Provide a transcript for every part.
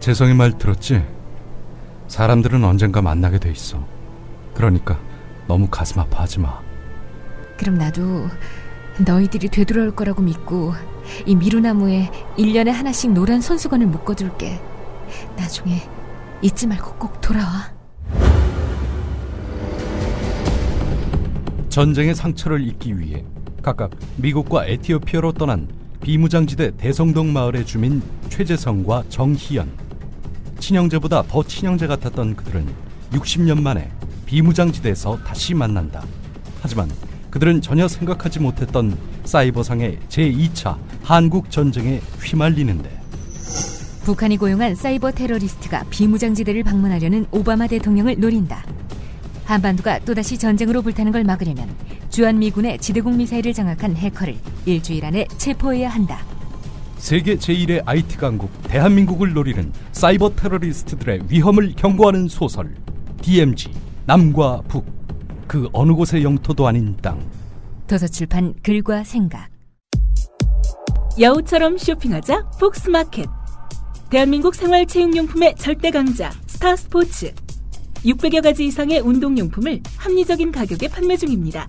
재성이 말 들었지? 사람들은 언젠가 만나게 돼 있어. 그러니까 너무 가슴 아파하지 마. 그럼 나도 너희들이 되돌아올 거라고 믿고 이 미루나무에 1년에 하나씩 노란 손수건을 묶어둘게. 나중에 잊지 말고 꼭 돌아와. 전쟁의 상처를 잊기 위해 각각 미국과 에티오피아로 떠난 비무장지대 대성동 마을의 주민 최재성과 정희연. 친형제보다 더 친형제 같았던 그들은 60년 만에 비무장지대에서 다시 만난다. 하지만 그들은 전혀 생각하지 못했던 사이버상의 제2차 한국전쟁에 휘말리는데, 북한이 고용한 사이버 테러리스트가 비무장지대를 방문하려는 오바마 대통령을 노린다. 한반도가 또다시 전쟁으로 불타는 걸 막으려면 주한미군의 지대공 미사일을 장악한 해커를 일주일 안에 체포해야 한다. 세계 제1의 IT 강국 대한민국을 노리는 사이버 테러리스트들의 위험을 경고하는 소설 DMZ 남과 북, 그 어느 곳의 영토도 아닌 땅. 도서출판 글과 생각. 여우처럼 쇼핑하자 폭스마켓. 대한민국 생활체육용품의 절대 강자 스타스포츠. 600여 가지 이상의 운동용품을 합리적인 가격에 판매 중입니다.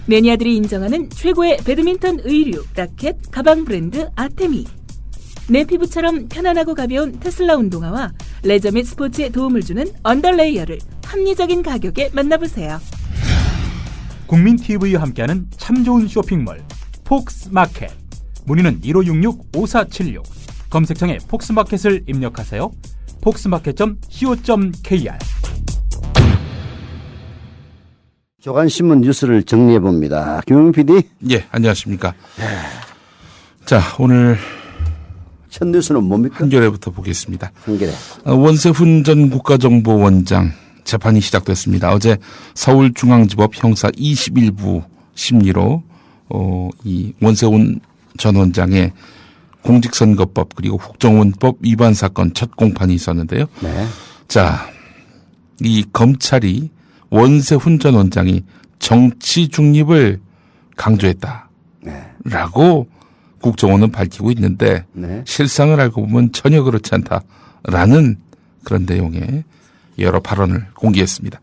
매니아들이 인정하는 최고의 배드민턴 의류, 라켓, 가방 브랜드 아테미. 내 피부처럼 편안하고 가벼운 테슬라 운동화와 레저 및 스포츠에 도움을 주는 언더레이어를 합리적인 가격에 만나보세요. 국민TV와 함께하는 참 좋은 쇼핑몰 폭스마켓. 문의는 1566-5476. 검색창에 폭스마켓을 입력하세요. 폭스마켓.co.kr. 조간신문 뉴스를 정리해봅니다. 김용민 PD. 예, 안녕하십니까. 자, 오늘 첫 뉴스는 뭡니까? 한겨레부터 보겠습니다. 한겨레. 원세훈 전 국가정보원장 재판이 시작됐습니다. 어제 서울중앙지법 형사 21부 심리로 이 원세훈 전 원장의 공직선거법 그리고 국정원법 위반 사건 첫 공판이 있었는데요. 네. 자, 이 검찰이 원세훈 전 원장이 정치 중립을 강조했다라고 국정원은 밝히고 있는데 네. 실상을 알고 보면 전혀 그렇지 않다라는 그런 내용의 여러 발언을 공개했습니다.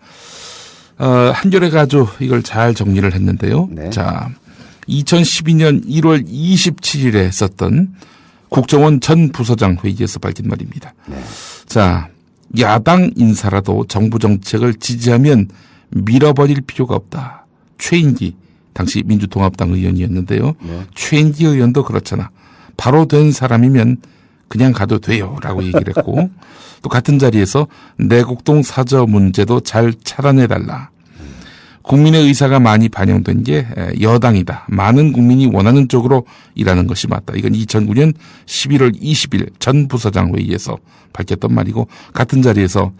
한겨레가 아주 이걸 잘 정리를 했는데요. 네. 자, 2012년 1월 27일에 했었던 국정원 전 부서장 회의에서 밝힌 말입니다. 네. 자, 야당 인사라도 정부 정책을 지지하면 밀어버릴 필요가 없다. 최인기 당시 민주통합당 의원이었는데요. 네. 최인기 의원도 그렇잖아. 바로 된 사람이면 그냥 가도 돼요 라고 얘기를 했고 또 같은 자리에서 내곡동 사저 문제도 잘 차단해달라. 국민의 의사가 많이 반영된 게 여당이다. 많은 국민이 원하는 쪽으로 일하는 것이 맞다. 이건 2009년 11월 20일 전 부서장 회의에서 밝혔던 말이고 같은 자리에서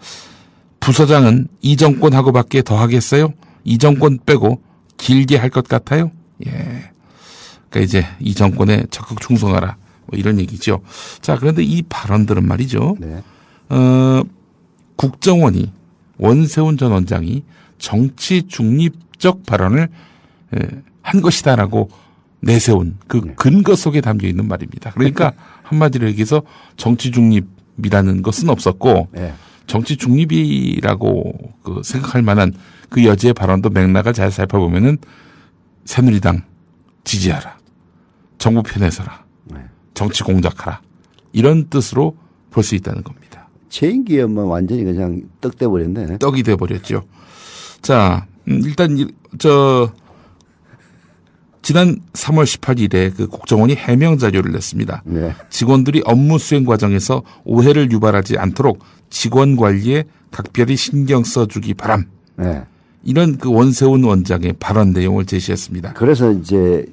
부서장은 이 정권하고밖에 더 하겠어요? 이 정권 빼고 길게 할 것 같아요? 예. 그러니까 이제 이 정권에 적극 충성하라. 뭐 이런 얘기죠. 자, 그런데 이 발언들은 말이죠. 네. 국정원이 원세훈 전 원장이 정치 중립적 발언을 한 것이다라고 내세운 그 근거 속에 담겨 있는 말입니다. 그러니까 한마디로 얘기해서 정치 중립이라는 것은 없었고 네. 정치 중립이라고 생각할 만한 그 여지의 발언도 맥락을 잘 살펴보면은 새누리당 지지하라. 정부 편에 서라. 네. 정치 공작하라. 이런 뜻으로 볼 수 있다는 겁니다. 최인기 의원만 완전히 그냥 떡 떼버렸네. 떡이 돼버렸죠. 자, 일단 지난 3월 18일에 그 국정원이 해명 자료를 냈습니다. 네. 직원들이 업무 수행 과정에서 오해를 유발하지 않도록 직원 관리에 각별히 신경 써주기 바람. 네. 이런 그 원세훈 원장의 발언 내용을 제시했습니다. 그래서 이제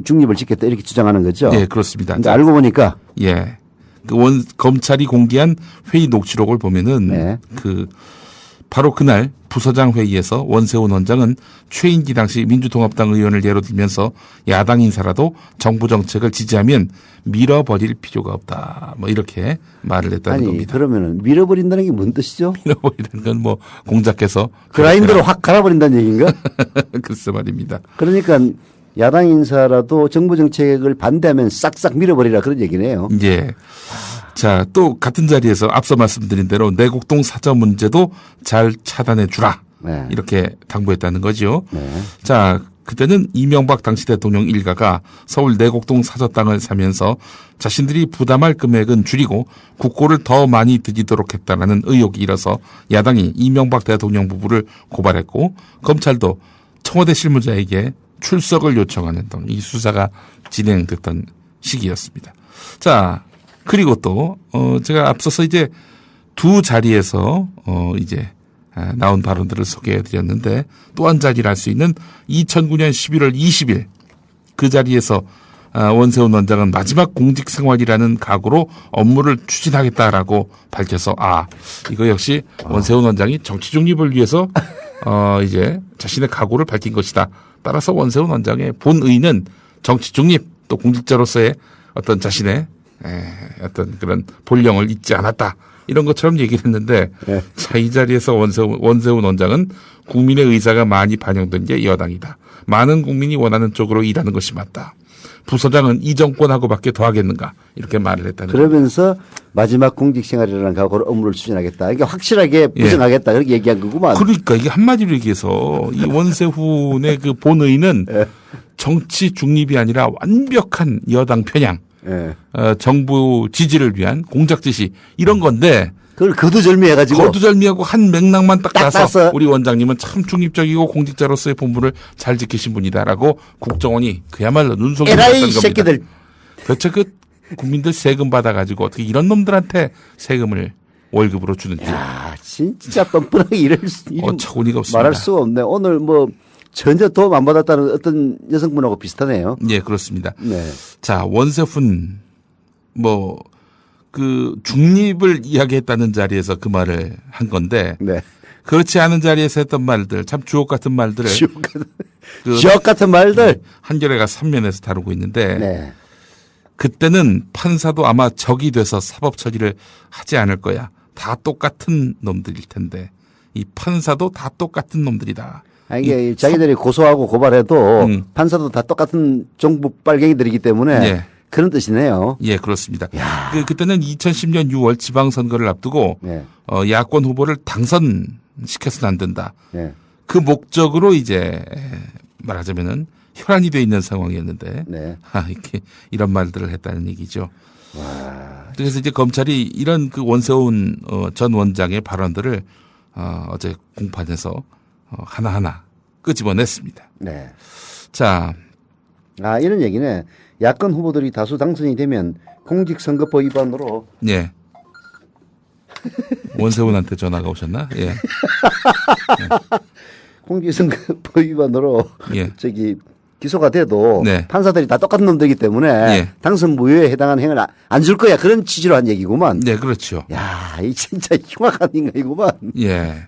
중립을 지켰다 이렇게 주장하는 거죠. 네, 그렇습니다. 근데 알고 보니까 예, 검찰이 공개한 회의 녹취록을 보면은 네. 바로 그날 부서장 회의에서 원세훈 원장은 최인기 당시 민주통합당 의원을 예로 들면서 야당 인사라도 정부 정책을 지지하면 밀어버릴 필요가 없다. 뭐 이렇게 말을 했다는 겁니다. 그러면은 밀어버린다는 게 뭔 뜻이죠? 밀어버리는 건 뭐 공작해서 그라인더로 확 갈아버린다는 얘기인가? 글쎄 말입니다. 그러니까 야당 인사라도 정부 정책을 반대하면 싹싹 밀어버리라 그런 얘기네요. 예. 자, 또 같은 자리에서 앞서 말씀드린 대로 내곡동 사저 문제도 잘 차단해 주라. 네. 이렇게 당부했다는 거죠. 네. 자, 그때는 이명박 당시 대통령 일가가 서울 내곡동 사저 땅을 사면서 자신들이 부담할 금액은 줄이고 국고를 더 많이 들이도록 했다라는 의혹이 일어서 야당이 이명박 대통령 부부를 고발했고 검찰도 청와대 실무자에게 출석을 요청하는 등 이 수사가 진행됐던 시기였습니다. 자, 그리고 또 제가 앞서서 이제 두 자리에서 이제 나온 발언들을 소개해 드렸는데 또 한 자리를 할 수 있는 2009년 11월 20일 그 자리에서 원세훈 원장은 마지막 공직 생활이라는 각오로 업무를 추진하겠다라고 밝혀서 이거 역시 원세훈 원장이 정치 중립을 위해서 이제 자신의 각오를 밝힌 것이다. 따라서 원세훈 원장의 본의는 정치 중립 또 공직자로서의 어떤 자신의 어떤 그런 본령을 잊지 않았다. 이런 것처럼 얘기를 했는데 네. 자, 이 자리에서 원세훈 원장은 국민의 의사가 많이 반영된 게 여당이다. 많은 국민이 원하는 쪽으로 일하는 것이 맞다. 부서장은 이 정권하고밖에 더 하겠는가 이렇게 말을 했다는 그러면서 마지막 공직 생활이라는 각오로 업무를 추진하겠다. 이게 확실하게 부정하겠다. 그렇게 얘기한 거구만. 그러니까 이게 한마디로 얘기해서 이 원세훈의 그 본의는 정치 중립이 아니라 완벽한 여당 편향. 예. 정부 지지를 위한 공작 지시 이런 건데 그걸 거두절미해가지고 거두절미하고 한 맥락만 딱 따서 따서. 우리 원장님은 참 중립적이고 공직자로서의 본분을 잘 지키신 분이다라고 국정원이 그야말로 눈속임을 에라이 했던 겁니다. 새끼들. 도대체 그 국민들 세금 받아가지고 어떻게 이런 놈들한테 세금을 월급으로 주는지 야, 진짜 뻔뻔하게 어처구니가 없습니다. 말할 수가 없네. 오늘 뭐 전혀 도움 안 받았다는 어떤 여성분하고 비슷하네요. 예, 그렇습니다. 네. 자, 원세훈 그 중립을 이야기했다는 자리에서 그 말을 한 건데 네. 그렇지 않은 자리에서 했던 말들 참 주옥 같은 말들을 지역 같은 말들. 한겨레가 3면에서 다루고 있는데 네. 그때는 판사도 아마 적이 돼서 사법 처리를 하지 않을 거야. 다 똑같은 놈들일 텐데 이 판사도 다 똑같은 놈들이다. 아니, 이게 자기들이 고소하고 고발해도 판사도 다 똑같은 종북 빨갱이들이기 때문에 예. 그런 뜻이네요. 예, 그렇습니다. 그때는 2010년 6월 지방선거를 앞두고 네. 야권 후보를 당선시켜서는 안 된다. 네. 그 목적으로 이제 말하자면은 혈안이 돼 있는 상황이었는데 네. 이렇게 이런 말들을 했다는 얘기죠. 그래서 이제 검찰이 이런 그 원세훈 전 원장의 발언들을 어제 공판에서 하나하나 끄집어냈습니다. 네. 자, 이런 얘기네. 야권 후보들이 다수 당선이 되면 공직선거법 위반으로 예. 원세훈한테 전화가 오셨나? 예. 공직선거법 위반으로 예. 기소가 돼도 네. 판사들이 다 똑같은 놈들이기 때문에 예. 당선 무효에 해당하는 행을 안 줄 거야. 그런 취지로 한 얘기구만. 네, 그렇죠. 야, 이 진짜 흉악한 인간이구만. 예.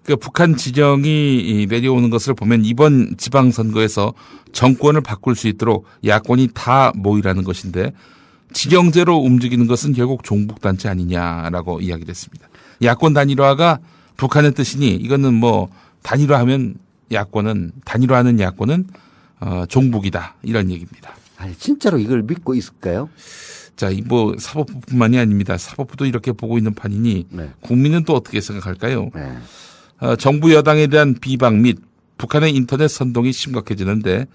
그 북한 진영이 내려오는 것을 보면 이번 지방선거에서 정권을 바꿀 수 있도록 야권이 다 모이라는 것인데 진영제로 움직이는 것은 결국 종북단체 아니냐라고 이야기를 했습니다. 야권 단일화가 북한의 뜻이니 이거는 뭐 단일화하면 단일화하는 야권은 종북이다 이런 얘기입니다. 아니, 진짜로 이걸 믿고 있을까요? 자, 뭐 사법부뿐만이 아닙니다. 사법부도 이렇게 보고 있는 판이니 네. 국민은 또 어떻게 생각할까요? 네. 정부 여당에 대한 비방 및 북한의 인터넷 선동이 심각해지는데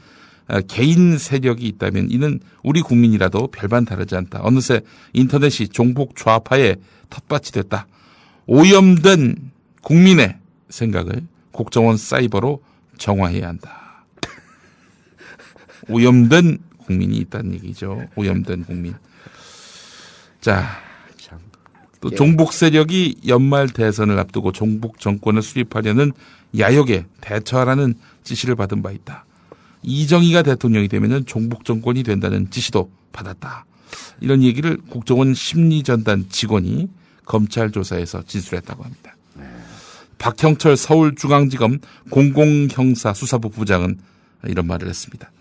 개인 세력이 있다면 이는 우리 국민이라도 별반 다르지 않다. 어느새 인터넷이 종북 좌파의 텃밭이 됐다. 오염된 국민의 생각을 국정원 사이버로 정화해야 한다. 오염된 국민이 있다는 얘기죠. 오염된 국민. 자, 또 종북 세력이 연말 대선을 앞두고 종북 정권을 수립하려는 야욕에 대처하라는 지시를 받은 바 있다. 이정희가 대통령이 되면 종북 정권이 된다는 지시도 받았다. 이런 얘기를 국정원 심리전단 직원이 검찰 조사에서 진술했다고 합니다. 박형철 서울중앙지검 공공형사수사부 부장은 이런 말을 했습니다.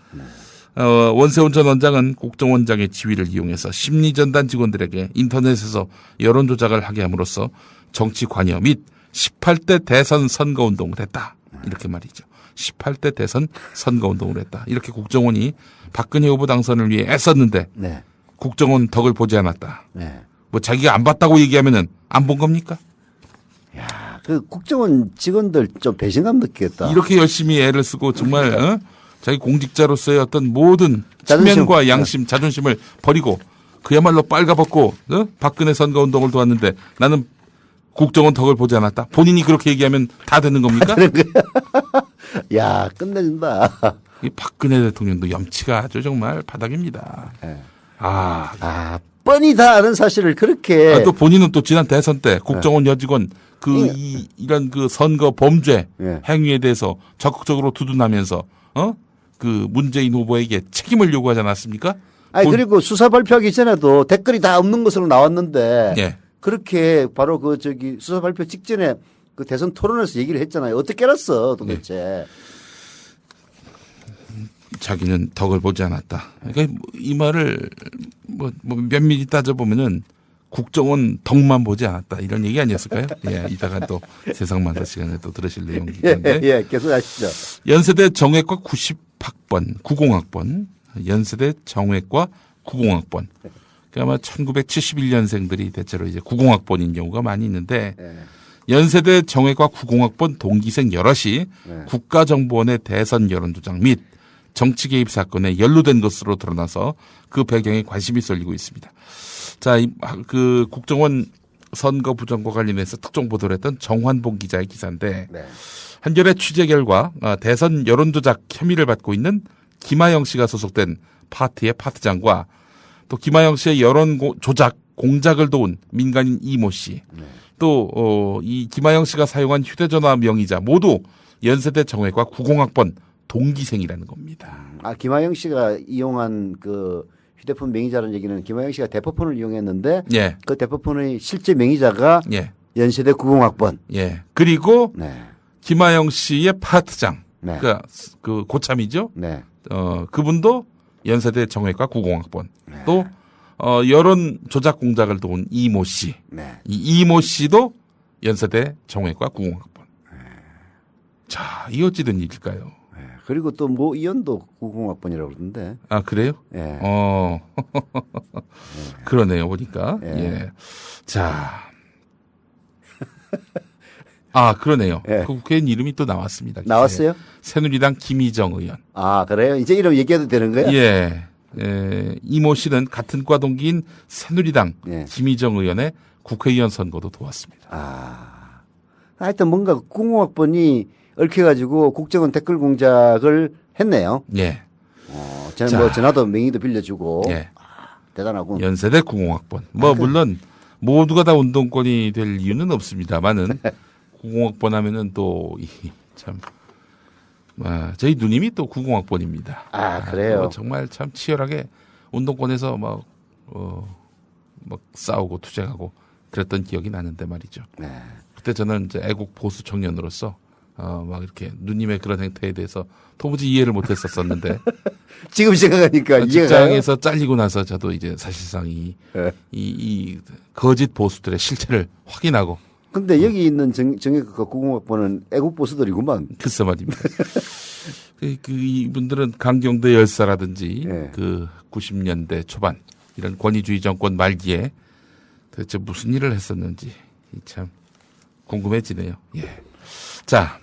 원세훈 전 원장은 국정원장의 지위를 이용해서 심리전단 직원들에게 인터넷에서 여론조작을 하게 함으로써 정치 관여 및 18대 대선 선거운동을 했다. 이렇게 말이죠. 18대 대선 선거운동을 했다. 이렇게 국정원이 박근혜 후보 당선을 위해 애썼는데 네. 국정원 덕을 보지 않았다. 네. 뭐 자기가 안 봤다고 얘기하면은 안 본 겁니까? 그 국정원 직원들 좀 배신감 느끼겠다. 이렇게 열심히 애를 쓰고 정말 자기 공직자로서의 어떤 모든 자존심. 체면과 양심, 자존심을 버리고 그야말로 빨가벗고 박근혜 선거운동을 도왔는데 나는 국정원 덕을 보지 않았다. 본인이 그렇게 얘기하면 다 되는 겁니까? 야, 끝내준다. 이 박근혜 대통령도 염치가 아주 정말 바닥입니다. 네. 뻔히 다 아는 사실을 그렇게. 또 본인은 또 지난 대선 때 국정원 여직원 이런 그 선거 범죄 행위에 대해서 적극적으로 두둔하면서 그 문재인 후보에게 책임을 요구하지 않았습니까? 아니 그리고 수사 발표하기 전에도 댓글이 다 없는 것으로 나왔는데 예. 그렇게 바로 수사 발표 직전에 그 대선 토론에서 얘기를 했잖아요. 어떻게 알았어 도대체? 자기는 덕을 보지 않았다. 그러니까 이 말을 뭐 면밀히 따져보면은 국정원 덕만 보지 않았다. 이런 얘기 아니었을까요? 예, 이따가 또 세상만사 시간에 또 들으실 내용인데. 예, 계속 하시죠. 연세대 정외과 90학번, 90학번, 연세대 정외과 90학번. 그러니까 아마 1971년생들이 대체로 이제 90학번인 경우가 많이 있는데 연세대 정외과 90학번 동기생 여럿이 국가정보원의 대선 여론조작 및 정치 개입 사건에 연루된 것으로 드러나서 그 배경에 관심이 쏠리고 있습니다. 자, 그 국정원 선거 부정과 관련해서 특종 보도를 했던 정환봉 기자의 기사인데 한겨레 취재 결과 대선 여론조작 혐의를 받고 있는 김하영 씨가 소속된 파트의 파트장과 또 김하영 씨의 여론 조작 공작을 도운 민간인 이모 씨, 또 이 김하영 씨가 사용한 휴대전화 명의자 모두 연세대 정외과 90학번 동기생이라는 겁니다. 김하영 씨가 이용한 그 휴대폰 명의자라는 얘기는 김하영 씨가 대포폰을 이용했는데 예. 그 대포폰의 실제 명의자가 예. 연세대 90학번. 예. 그리고 김하영 씨의 파트장, 그러니까 그 고참이죠. 그분도 연세대 정외과 90학번. 또 여론 조작 공작을 도운 이모 씨. 이 이모 씨도 연세대 정외과 90학번. 자, 이 어찌된 일일까요? 그리고 또 모 의원도 90학번이라고 그러던데. 아, 그래요? 예. 그러네요, 보니까. 예. 자. 그러네요. 그 국회의원 이름이 또 나왔습니다. 나왔어요? 새누리당 김희정 의원. 그래요? 이제 이름 얘기해도 되는 거예요? 예. 이모 씨는 같은 과 동기인 새누리당 김희정 의원의 국회의원 선거도 도왔습니다. 하여튼 뭔가 90학번이 얽혀가지고 국정원 댓글 공작을 했네요. 예. 저는 뭐 전화도 명의도 빌려주고. 예. 대단하고. 연세대 90학번. 물론 모두가 다 운동권이 될 이유는 없습니다만은 90학번 하면은 또 참 저희 누님이 또 90학번입니다. 그래요? 정말 참 치열하게 운동권에서 막 싸우고 투쟁하고 그랬던 기억이 나는데 말이죠. 그때 저는 이제 애국 보수 청년으로서 막 이렇게 누님의 그런 행태에 대해서 도무지 이해를 못했었었는데 지금 생각하니까 직장에서 잘리고 나서 저도 이제 사실상 이 거짓 보수들의 실체를 확인하고. 근데 여기 있는 정외과 90학번은 애국 보수들이구만. 글쎄 말입니다. 이분들은 강경대 열사라든지 그 90년대 초반 이런 권위주의 정권 말기에 도대체 무슨 일을 했었는지 참 궁금해지네요. 예. 자.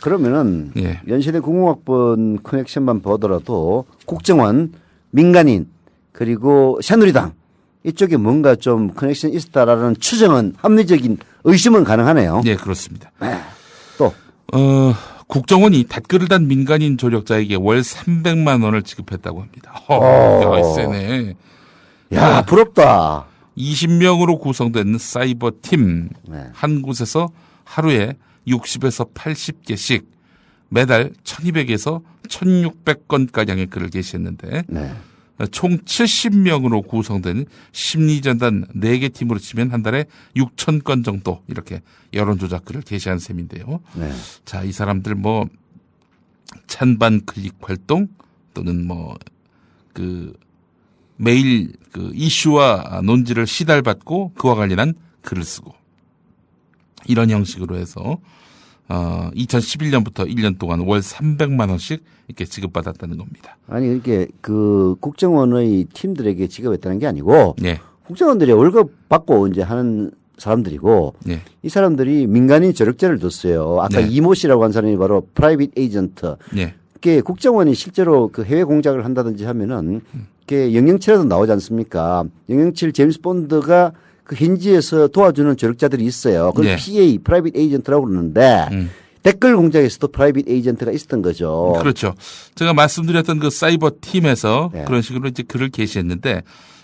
그러면은 연세대 90학번 커넥션만 보더라도 국정원, 민간인, 그리고 새누리당 이쪽에 뭔가 좀 커넥션이 있었다라는 추정은 합리적인 의심은 가능하네요. 네, 그렇습니다. 또 국정원이 댓글을 단 민간인 조력자에게 월 300만 원을 지급했다고 합니다. 세네. 부럽다. 20명으로 구성된 사이버 팀 한 곳에서 하루에 60에서 80개씩 매달 1200에서 1600건가량의 글을 게시했는데 총 70명으로 구성된 심리전단 4개 팀으로 치면 한 달에 6,000건 정도 이렇게 여론조작 글을 게시한 셈인데요. 자, 이 사람들 찬반 클릭 활동 또는 매일 그 이슈와 논지를 시달받고 그와 관련한 글을 쓰고 이런 형식으로 해서 2011년부터 1년 동안 월 300만 원씩 이렇게 지급받았다는 겁니다. 아니 이렇게 그 국정원의 팀들에게 지급했다는 게 아니고 국정원들이 월급 받고 이제 하는 사람들이고 네. 이 사람들이 민간인 조력제를 뒀어요. 아까 네. 이모 씨라고 한 사람이 바로 프라이빗 에이전트. 네. 그게 국정원이 실제로 그 해외 공작을 한다든지 하면은 그게 007에도 나오지 않습니까? 007 제임스 본드가 그 현지에서 도와주는 조력자들이 있어요. 그걸 네. PA, 프라이빗 에이전트라고 그러는데 댓글 공작에서도 프라이빗 에이전트가 있었던 거죠. 그렇죠. 제가 말씀드렸던 그 사이버 팀에서 네. 그런 식으로 이제 글을 게시했는데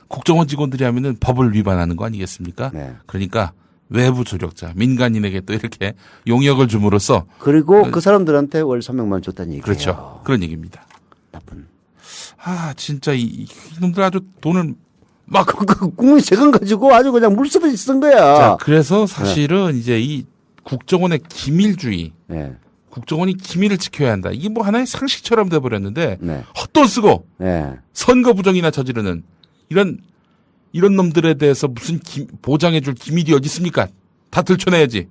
국정원 직원들이 하면은 법을 위반하는 거 아니겠습니까? 네. 그러니까 외부 조력자, 민간인에게 또 이렇게 용역을 줌으로써 그리고 그 사람들한테 월 300만 원 줬다는 얘기예요. 그렇죠. 그런 얘기입니다. 나쁜. 아, 진짜 이놈들 아주 돈을 막 그 국민 세금 가지고 아주 그냥 물쓰듯이 쓴 거야. 자, 그래서 사실은 이제 이 국정원의 기밀주의, 네. 국정원이 기밀을 지켜야 한다. 이게 뭐 하나의 상식처럼 돼버렸는데 네. 헛돈 쓰고 네. 선거 부정이나 저지르는 이런 놈들에 대해서 무슨 보장해줄 기밀이 어디 있습니까? 다 들춰내야지.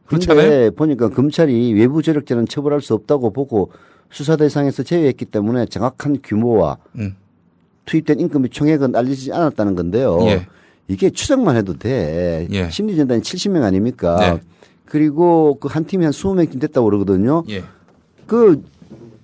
그렇지 않아요? 근데 보니까 검찰이 외부 조력자는 처벌할 수 없다고 보고 수사 대상에서 제외했기 때문에 정확한 규모와 투입된 임금의 총액은 알려지지 않았다는 건데요. 예. 이게 추정만 해도 돼. 예. 심리전단이 70명 아닙니까? 네. 그리고 그 한 팀이 한 20명쯤 됐다고 그러거든요. 예. 그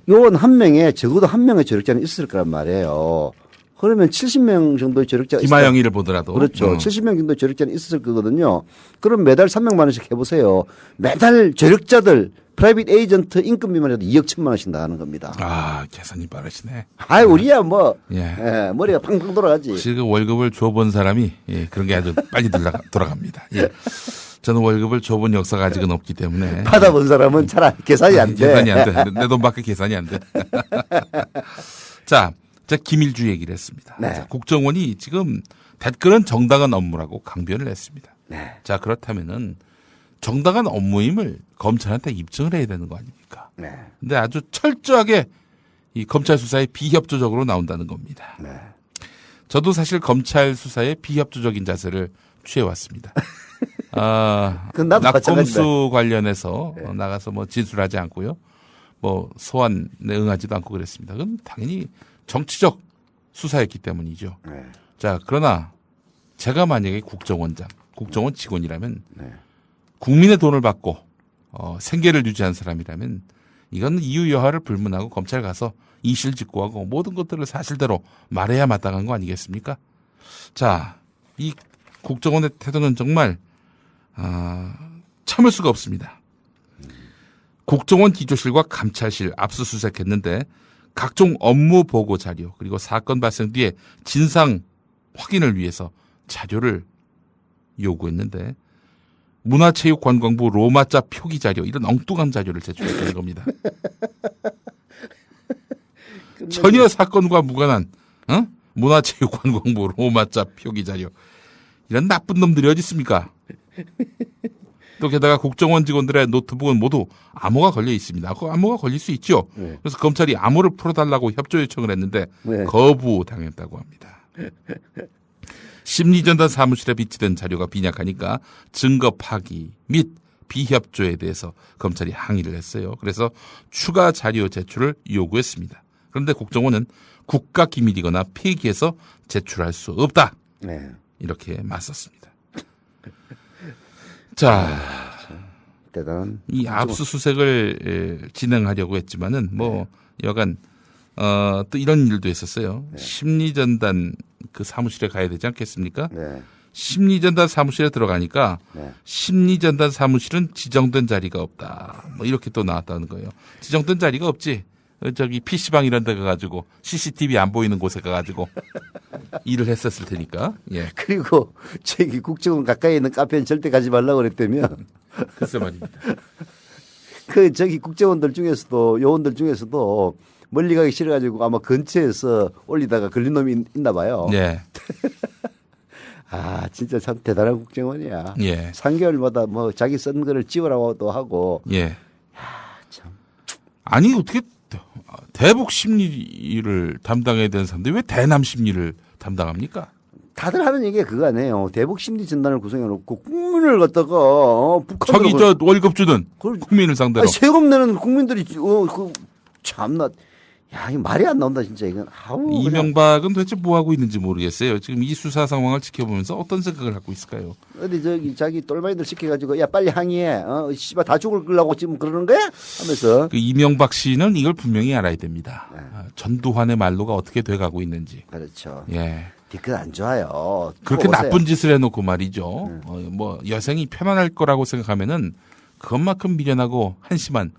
요원 한 명에 적어도 한 명의 조력자는 있을 거란 말이에요. 그러면 70명 정도의 조력자가 김하영이를 보더라도. 그렇죠. 70명 정도의 조력자는 있었을 거거든요. 그럼 매달 300만 원씩 해보세요. 매달 조력자들 프라이빗 에이전트 임금비만 해도 2억 1천만 원씩 나가는 겁니다. 아, 계산이 빠르시네. 아이, 우리야 뭐 예. 머리가 팡팡 돌아가지. 혹시 그 월급을 줘본 사람이 그런 게 아주 빨리 돌아갑니다. 예. 저는 월급을 줘본 역사가 아직은 없기 때문에 받아본 사람은 잘 계산이 안 돼. 계산이 안 돼. 내 돈 밖에 계산이 안 돼. 자, 제가 기밀주의 얘기를 했습니다. 네. 자, 국정원이 지금 댓글은 정당한 업무라고 강변을 했습니다. 네. 자, 그렇다면은 정당한 업무임을 검찰한테 입증을 해야 되는 거 아닙니까? 네. 근데 아주 철저하게 이 검찰 수사에 비협조적으로 나온다는 겁니다. 네. 저도 사실 검찰 수사에 비협조적인 자세를 취해왔습니다. 아, 그건 나도 낙검수 관련해서 나가서 뭐 진술하지 않고요. 뭐 소환에 응하지도 않고 그랬습니다. 그건 당연히 정치적 수사였기 때문이죠. 네. 자, 그러나 제가 만약에 국정원 직원이라면 네. 국민의 돈을 받고 생계를 유지한 사람이라면 이건 이유 여하를 불문하고 검찰 가서 이실직고하고 모든 것들을 사실대로 말해야 마땅한 거 아니겠습니까? 자, 이 국정원의 태도는 정말 참을 수가 없습니다. 국정원 기조실과 감찰실 압수수색했는데 각종 업무 보고 자료 그리고 사건 발생 뒤에 진상 확인을 위해서 자료를 요구했는데 문화체육관광부 로마자 표기 자료 이런 엉뚱한 자료를 제출했다는 겁니다. 전혀 사건과 무관한 문화체육관광부 로마자 표기 자료 이런 나쁜 놈들이 어디 있습니까? 또 게다가 국정원 직원들의 노트북은 모두 암호가 걸려 있습니다. 그 암호가 걸릴 수 있죠. 네. 그래서 검찰이 암호를 풀어달라고 협조 요청을 했는데 네. 거부당했다고 합니다. 심리전단 사무실에 비치된 자료가 빈약하니까 증거 파기 및 비협조에 대해서 검찰이 항의를 했어요. 그래서 추가 자료 제출을 요구했습니다. 그런데 국정원은 국가기밀이거나 폐기해서 제출할 수 없다. 네. 이렇게 맞섰습니다. 자, 대단한. 이 압수수색을 진행하려고 했지만은 뭐 여간 또 이런 일도 있었어요. 심리전단 그 사무실에 가야 되지 않겠습니까? 네. 심리전단 사무실에 들어가니까 네. 심리전단 사무실은 지정된 자리가 없다. 뭐 이렇게 또 나왔다는 거예요. 지정된 자리가 없지. 저기 PC방 이런 데 가가지고 CCTV 안 보이는 곳에 가가지고 일을 했었을 테니까. 예. 그리고 저기 국정원 가까이 있는 카페는 절대 가지 말라고 그랬다면 글쎄 말입니다. 그 저기 국정원들 중에서도 요원들 중에서도 멀리 가기 싫어가지고 아마 근처에서 올리다가 걸린 놈이 있나 봐요. 예. 아 진짜 참 대단한 국정원이야. 예. 3개월마다 뭐 자기 쓴 거를 지우라고도 하고. 예. 참. 아니 어떻게 대북 심리를 담당해야 되는 사람들이 왜 대남 심리를 담당합니까? 다들 하는 얘기가 그거 아니에요. 대북 심리 전단을 구성해놓고 국민을 갖다가 북한으로 저기 저 월급 주는 그걸- 국민을 상대로. 아니, 세금 내는 국민들이 참나. 야, 이거 말이 안 나온다 진짜 이건. 아우, 그냥. 이명박은 도대체 뭐 하고 있는지 모르겠어요. 지금 이 수사 상황을 지켜보면서 어떤 생각을 갖고 있을까요? 어디 저기 자기 똘마이들 시켜가지고 야 빨리 항의해. 씨발 다 죽을라고 지금 그러는 거야? 하면서. 그 이명박 씨는 이걸 분명히 알아야 됩니다. 전두환의 말로가 어떻게 돼가고 있는지. 그렇죠. 예. 뒤끝 안 좋아요. 그렇게 보세요. 나쁜 짓을 해놓고 말이죠. 뭐 여생이 편안할 거라고 생각하면은 그것만큼 미련하고 한심한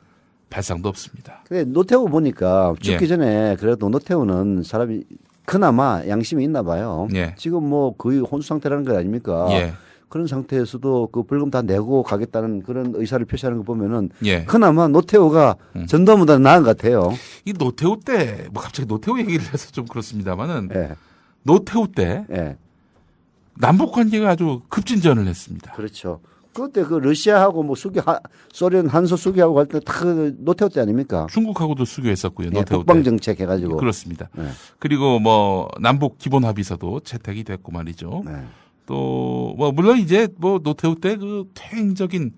발상도 없습니다. 근데 노태우 보니까 죽기 예. 전에 그래도 노태우는 사람이 그나마 양심이 있나 봐요. 예. 지금 뭐 거의 혼수 상태라는 거 아닙니까? 예. 그런 상태에서도 그 벌금 다 내고 가겠다는 그런 의사를 표시하는 거 보면은 예. 그나마 노태우가 전두환보다 나은 것 같아요. 이 노태우 때, 뭐 갑자기 노태우 얘기를 해서 좀 그렇습니다만은 예. 노태우 때 예. 남북 관계가 아주 급진전을 했습니다. 그렇죠. 그때 그 러시아하고 뭐 소련 한소 수교하고 할 때 다 노태우 때 아닙니까? 중국하고도 수교했었고요. 예, 노태우 북방 때. 정책 해가지고. 그렇습니다. 네. 그리고 뭐 남북 기본 합의서도 채택이 됐고 말이죠. 네. 또 뭐 물론 이제 뭐 노태우 때 그 퇴행적인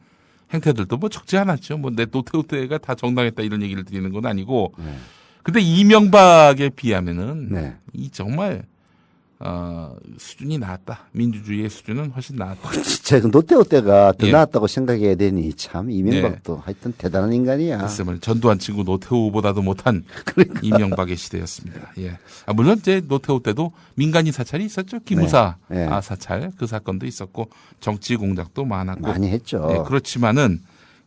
행태들도 뭐 적지 않았죠. 뭐 내 노태우 때가 다 정당했다 이런 얘기를 드리는 건 아니고. 네. 근데 이명박에 비하면은 네. 이 정말 수준이 나았다. 민주주의의 수준은 훨씬 나았다. 진짜 그 노태우 때가 더 예. 나았다고 생각해야 되니 참 이명박도 하여튼 대단한 인간이야. 글쎄 말이야. 전두환 친구 노태우보다도 못한 그러니까. 이명박의 시대였습니다. 예. 물론 이제 노태우 때도 민간인 사찰이 있었죠. 기무사 네. 네. 사찰 그 사건도 있었고 정치 공작도 많았고 많이 했죠. 예, 그렇지만은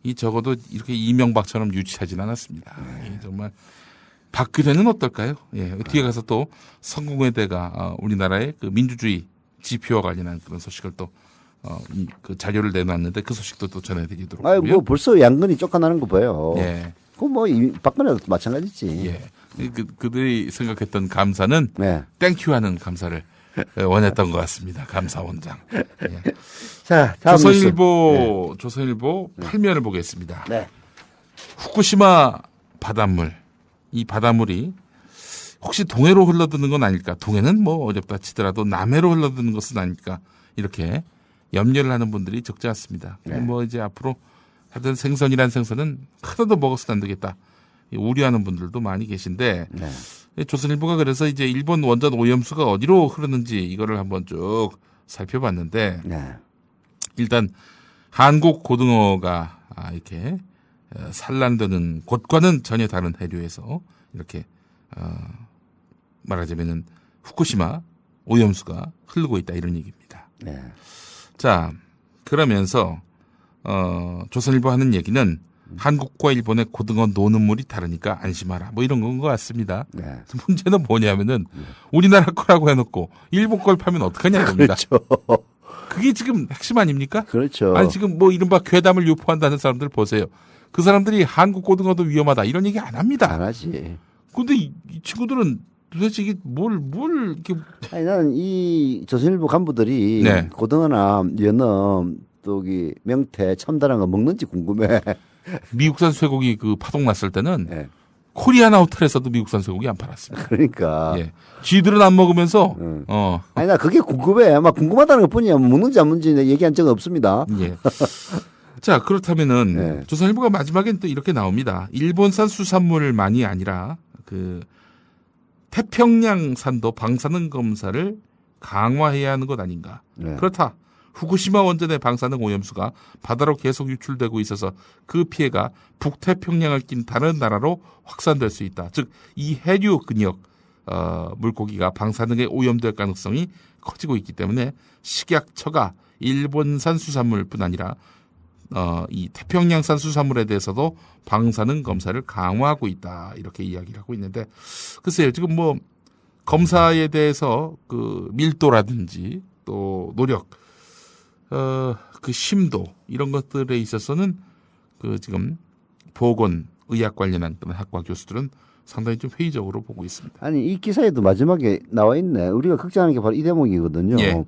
이 적어도 이렇게 이명박처럼 유치하진 않았습니다. 예, 정말 박근혜는 어떨까요? 예, 뒤에 가서 또 성공회 대가 우리나라의 그 민주주의 지표와 관련한 그런 소식을 또 그 자료를 내놨는데 그 소식도 또 전해드리도록 아유, 하고요. 뭐 벌써 양근이 쫓겨나는 거 봐요. 예, 그뭐 박근혜도 마찬가지지. 예. 그들이 생각했던 감사는 네. 땡큐하는 감사를 원했던 것 같습니다. 감사원장. 예. 자, 다음 뉴스. 조선일보 8면을 보겠습니다. 네. 후쿠시마 바닷물. 이 바닷물이 혹시 동해로 흘러드는 건 아닐까? 동해는 뭐 어렵다 치더라도 남해로 흘러드는 것은 아닐까? 이렇게 염려를 하는 분들이 적지 않습니다. 네. 뭐 이제 앞으로 하여튼 생선이란 생선은 하나도 먹어서는 안 되겠다. 우려하는 분들도 많이 계신데 네. 조선일보가 그래서 이제 일본 원전 오염수가 어디로 흐르는지 이거를 한번 쭉 살펴봤는데 네. 일단 한국 고등어가 이렇게 산란되는 곳과는 전혀 다른 해류에서 이렇게 말하자면은 후쿠시마 오염수가 흐르고 있다 이런 얘기입니다. 네. 자, 그러면서 조선일보 하는 얘기는 한국과 일본의 고등어 노는 물이 다르니까 안심하라 뭐 이런 건 것 같습니다. 네. 문제는 뭐냐면은 우리나라 거라고 해놓고 일본 걸 파면 어떡하냐 이겁니다. 그렇죠. 그게 지금 핵심 아닙니까? 그렇죠. 아니 지금 뭐 이른바 괴담을 유포한다는 사람들 보세요. 그 사람들이 한국 고등어도 위험하다 이런 얘기 안 합니다. 안 하지. 근데 이 친구들은 도대체 이게 뭘 이렇게 아니 나는 이 조선일보 간부들이 네. 고등어나 연어 또기 명태 참다란 거 먹는지 궁금해. 미국산 쇠고기 그 파동 났을 때는 네. 코리아나 호텔에서도 미국산 쇠고기 안 팔았습니다. 그러니까. 예. 쥐들은 안 먹으면서 아니 나 그게 궁금해. 막 궁금하다는 것뿐이야. 뭐 먹는지 안 먹는지 얘기한 적은 없습니다. 예. 자, 그렇다면은 네. 조선일보가 마지막엔 또 이렇게 나옵니다. 일본산 수산물만이 아니라 그 태평양산도 방사능 검사를 강화해야 하는 것 아닌가. 네. 그렇다. 후쿠시마 원전의 방사능 오염수가 바다로 계속 유출되고 있어서 그 피해가 북태평양을 낀 다른 나라로 확산될 수 있다. 즉, 이 해류 근역 물고기가 방사능에 오염될 가능성이 커지고 있기 때문에 식약처가 일본산 수산물뿐 아니라 이 태평양산 수산물에 대해서도 방사능 검사를 강화하고 있다. 이렇게 이야기를 하고 있는데 글쎄요. 지금 뭐 검사에 대해서 그 밀도라든지 또 노력 그 심도 이런 것들에 있어서는 그 지금 보건 의학 관련한 그런 학과 교수들은 상당히 좀 회의적으로 보고 있습니다. 아니 이 기사에도 마지막에 나와 있네. 우리가 걱정하는 게 바로 이 대목이거든요. 예.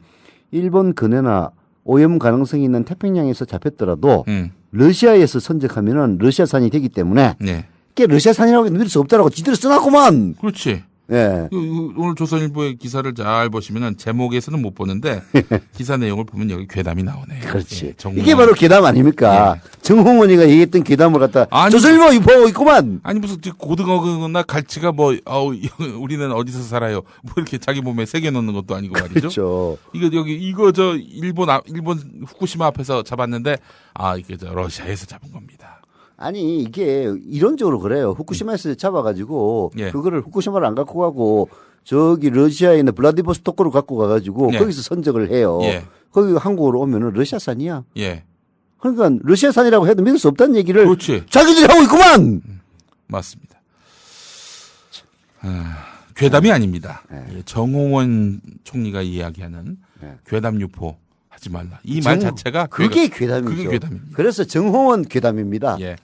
일본 근해나 오염 가능성이 있는 태평양에서 잡혔더라도 러시아에서 선적하면은 러시아산이 되기 때문에 네. 그게 러시아산이라고 믿을 수 없다라고 지들이 써놨구만. 그렇지. 예. 오늘 조선일보의 기사를 잘 보시면은 제목에서는 못 보는데 기사 내용을 보면 여기 괴담이 나오네요. 그렇지. 예, 정말. 이게 바로 괴담 아닙니까? 예. 정홍원이가 얘기했던 괴담을 갖다 아니, 조선일보 유포하고 있구만. 아니 무슨 고등어나 갈치가 뭐 우리는 어디서 살아요? 뭐 이렇게 자기 몸에 새겨 넣는 것도 아니고 말이죠. 그렇죠. 이거 저 일본 후쿠시마 앞에서 잡았는데 이게 저 러시아에서 잡은 겁니다. 아니 이게 이론적으로 그래요. 후쿠시마에서 잡아가지고 예. 그거를 후쿠시마를 안 갖고 가고 저기 러시아에 있는 블라디보스토크로 갖고 가가지고 예. 거기서 선적을 해요. 예. 거기 한국으로 오면은 러시아산이야. 예. 그러니까 러시아산이라고 해도 믿을 수 없다는 얘기를 그렇지. 자기들이 하고 있구만. 맞습니다. 괴담이 아닙니다. 예, 정홍원 총리가 이야기하는 괴담 유포 하지 말라. 이 말 자체가 그게 괴담이죠. 그게 괴담입니다. 그래서 정홍원 괴담입니다. 예.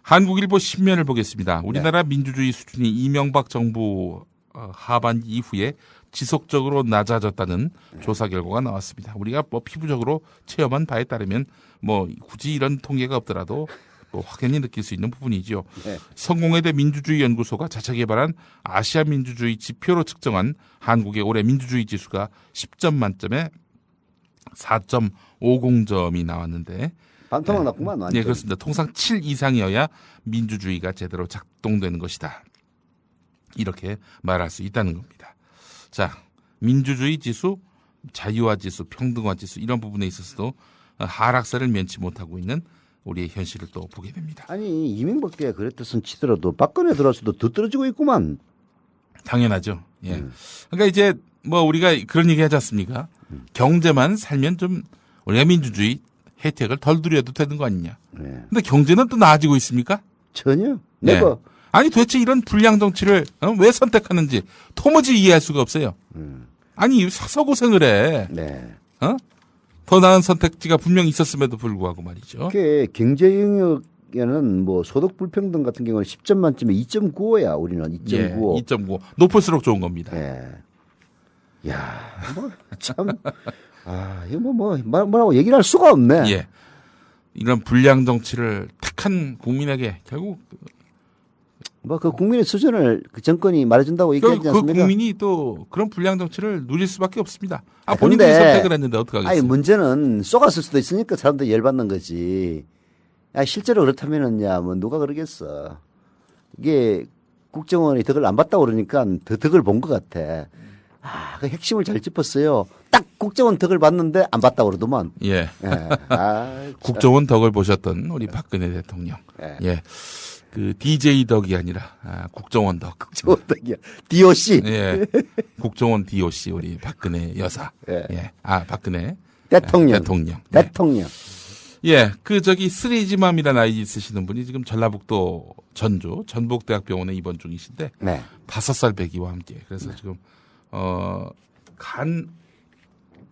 한국일보 신면을 보겠습니다. 우리나라 민주주의 수준이 이명박 정부 하반기 이후에 지속적으로 낮아졌다는 조사 결과가 나왔습니다. 우리가 뭐 피부적으로 체험한 바에 따르면 뭐 굳이 이런 통계가 없더라도 뭐 확연히 느낄 수 있는 부분이죠. 네. 성공회대 민주주의 연구소가 자체 개발한 아시아 민주주의 지표로 측정한 한국의 올해 민주주의 지수가 10점 만점에 4.50점이 나왔는데 반토막 났구만. 완전. 네, 그렇습니다. 통상 7 이상이어야 민주주의가 제대로 작동되는 것이다. 이렇게 말할 수 있다는 겁니다. 자, 민주주의 지수, 자유화 지수, 평등화 지수 이런 부분에 있어서도 하락세를 면치 못하고 있는 우리의 현실을 또 보게 됩니다. 아니 이명박계가 그랬듯은 치더라도 박근혜 들어와서도 더 떨어지고 있구만. 당연하죠. 예. 그러니까 이제 뭐 우리가 그런 얘기 하지 않습니까? 경제만 살면 좀 우리가 민주주의 혜택을 덜 누려도 되는 거 아니냐. 네. 근데 경제는 또 나아지고 있습니까? 전혀. 네. 내가 아니 도대체 이런 불량 정치를 왜 선택하는지 도무지 이해할 수가 없어요. 아니 사서 고생을 해. 네. 더 나은 선택지가 분명히 있었음에도 불구하고 말이죠. 그게 경제 영역에는 뭐 소득 불평등 같은 경우는 10점 만점에 2.95야. 우리는 2.95. 예, 2.5 높을수록 좋은 겁니다. 예. 야, 뭐 참. 이거 뭐라고 얘기를 할 수가 없네. 예. 이런 불량 정치를 택한 국민에게 결국 뭐 그 국민의 수준을 그 정권이 말해준다고 얘기하지 그 않습니까? 국민이 또 그런 불량 정치를 누릴 수밖에 없습니다. 아, 본인들이 근데 선택을 했는데 어떡하겠어요? 아니 문제는 쏘갔을 수도 있으니까 사람들이 열받는 거지. 실제로 그렇다면은야 뭐 누가 그러겠어. 이게 국정원이 덕을 안 봤다고 그러니까 더 덕을 본 것 같아. 그 핵심을 잘 짚었어요. 딱 국정원 덕을 봤는데 안 봤다고 그러더만. 예. 참. 국정원 덕을 보셨던 우리 박근혜 대통령. 예. 예. 그 DJ 덕이 아니라 국정원 덕. 국정원 덕이야. DOC. 예. 국정원 DOC 우리 박근혜 여사. 예. 예. 박근혜 대통령. 대통령. 대통령. 예. 그 저기 쓰레지맘이라는 아이 있으시는 분이 지금 전라북도 전주 전북대학병원에 입원 중이신데 네. 5살 배기와 함께 그래서 지금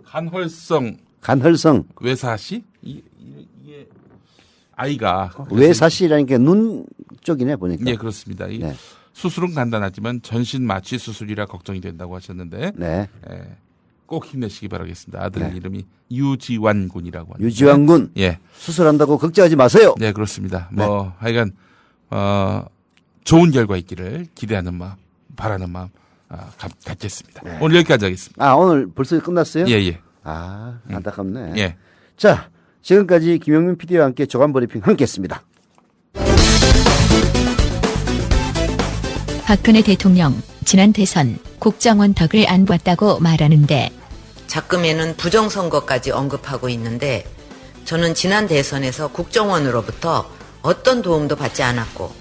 간헐성 외사시 이게 아이가 외사시라니까 눈 쪽이네 보니까. 예 그렇습니다. 이 네. 수술은 간단하지만 전신 마취 수술이라 걱정이 된다고 하셨는데 네. 예, 꼭 힘내시기 바라겠습니다. 아들 이름이 유지완 군이라고 하는데 유지완 군. 예. 수술한다고 걱정하지 마세요. 네 그렇습니다. 뭐 하여간 좋은 결과 있기를 기대하는 마음 바라는 마음 갖겠습니다. 네. 오늘 여기까지 하겠습니다. 오늘 벌써 끝났어요? 예. 안타깝네. 예. 자, 지금까지 김영민 PD와 함께 조간 브리핑 함께했습니다. 박근혜 대통령 지난 대선 국정원 덕을 안 봤다고 말하는데 작금에는 부정선거까지 언급하고 있는데 저는 지난 대선에서 국정원으로부터 어떤 도움도 받지 않았고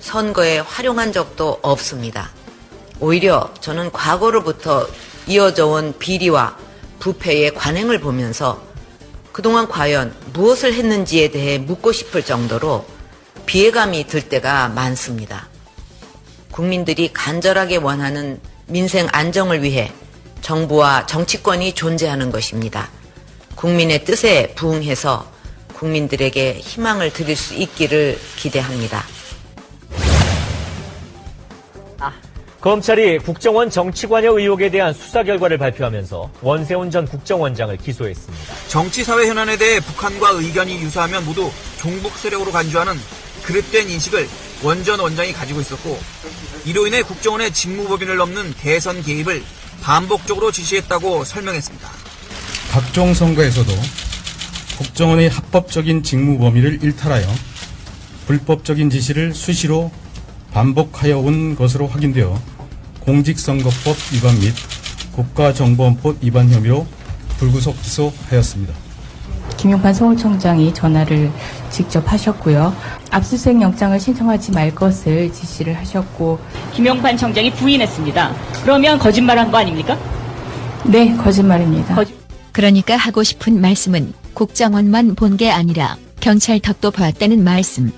선거에 활용한 적도 없습니다. 오히려 저는 과거로부터 이어져 온 비리와 부패의 관행을 보면서 그동안 과연 무엇을 했는지에 대해 묻고 싶을 정도로 비애감이 들 때가 많습니다. 국민들이 간절하게 원하는 민생 안정을 위해 정부와 정치권이 존재하는 것입니다. 국민의 뜻에 부응해서 국민들에게 희망을 드릴 수 있기를 기대합니다. 검찰이 국정원 정치관여 의혹에 대한 수사 결과를 발표하면서 원세훈 전 국정원장을 기소했습니다. 정치사회 현안에 대해 북한과 의견이 유사하면 모두 종북 세력으로 간주하는 그릇된 인식을 원 전 원장이 가지고 있었고 이로 인해 국정원의 직무법인을 넘는 대선 개입을 반복적으로 지시했다고 설명했습니다. 각종 선거에서도 국정원의 합법적인 직무 범위를 일탈하여 불법적인 지시를 수시로 반복하여 온 것으로 확인되어 공직선거법 위반 및 국가정보원법 위반 혐의로 불구속 기소하였습니다. 김용판 서울청장이 전화를 직접 하셨고요. 압수수색 영장을 신청하지 말 것을 지시를 하셨고 김용판 청장이 부인했습니다. 그러면 거짓말한 거 아닙니까? 네, 거짓말입니다. 그러니까 하고 싶은 말씀은 국정원만 본 게 아니라 경찰 덕도 봤다는 말씀.